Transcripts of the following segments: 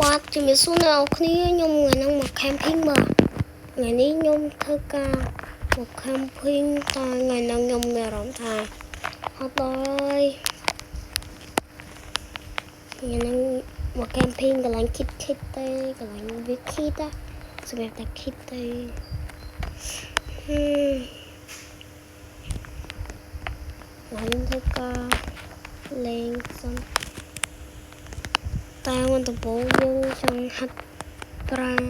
បាទជំរាបសួរអ្នកនរគ្នាខ្ញុំថ្ងៃហ្នឹងមក camping បាទថ្ងៃនេះខ្ញុំធ្វើការមក camping តែថ្ងៃហ្នឹងខ្ញុំមានអារម្មណ៍ថាហត់ដល់ថ្ងៃហ្នឹងមក camping កន្លែង kit ទេកន្លែងវា kit សម្រាប់តែ kit ទេខ្ញុំធ្វើការលេងសិនតែวันដំបូងយើងចង់ហាត់ប្រាណ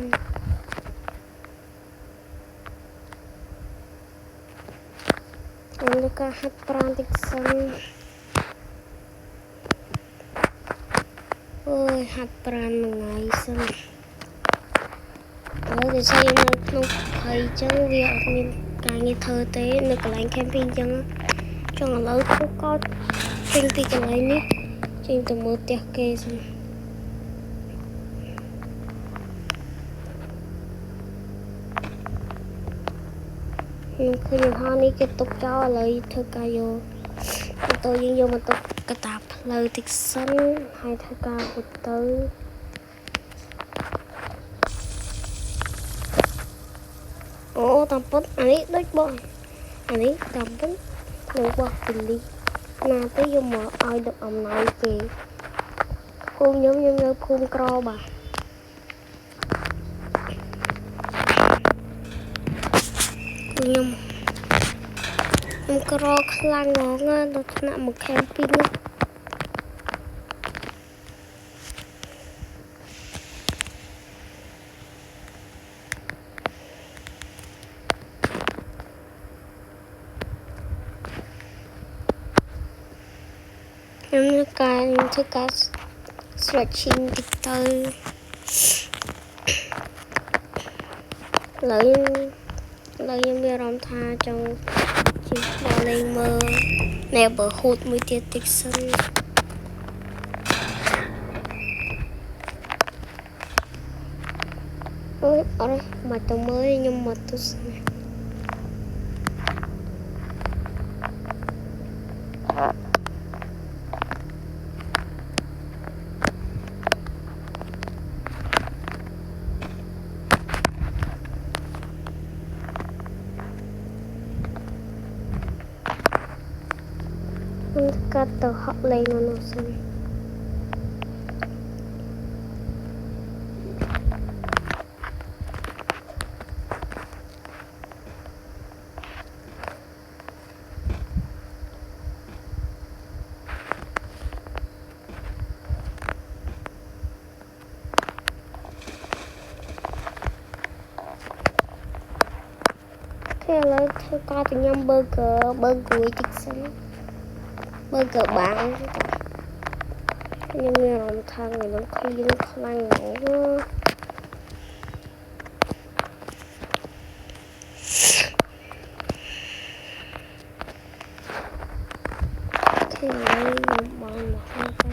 ខ្ញុំធ្វើការហាត់ប្រាណតិចសិនអូយហាត់ប្រាណមួយថ្ងៃសិនឥឡូវដូចខ្ញុំនៅក្នុងភ័យអញ្ចឹងវាអត់មានការងារធ្វើទេនៅកន្លែង camping អញ្ចឹងចង់ឥឡូវខ្ញុំក៏ចេញពីកន្លែងនេះចេញទៅមើលផ្ទះគេសិនខ្ញុំឃើញហានេះគេទុកចោលឥឡូវធ្វើការយកម៉ូតូយើងយកមកទុកកតាផ្លូវតិចសិនហើយធ្វើការហត់ទៅអូតាមពុតអានេះដូចបងអានេះតាមពុតនឹងបោះពលីណាទៅយកមកឲ្យដឹកអំណោយគេភូមិខ្ញុំនៅភូមិក្របាទខ្ញុំក្រខ្លាំងហ្មងដល់ថ្នាក់មក camping ខ្ញុំធ្វើការ stretching តិចទៅឥឡូវខ្ញុំមានអារម្មណ៍ថាចង់ជិះមកលេងមើល neighborhood មួយទៀតតិចសិនអូយអត់មកទៅមើលខ្ញុំមកទស្សនាកាត់ទៅហក់លេងនៅនោះសិនឥឡូវធ្វើការទៅញ៉ាំ burger តិចសិនburger បាំងខ្ញុំមានអារម្មណ៍ថាថ្ងៃនេះឃ្លានខ្លាំងហ្មងគេឥឡូវខ្ញុំបងមកហើយខ្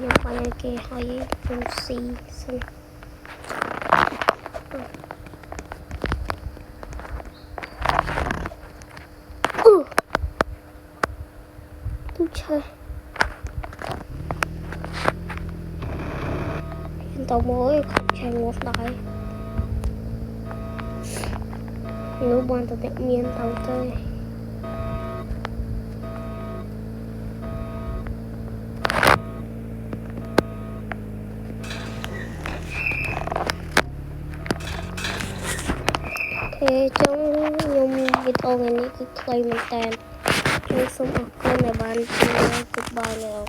ញុំបាយឲ្យគេហើយខ្ញុំស៊ីសិនទូឆេះតើមកឆេះមកដែរនោះបានតែមានទៅទេចឹងខ្ញុំវីដេអូថ្ងៃនេះគឺខ្លីមែនតើសូមអរគុណដែលបានជួយ Goodbye លោក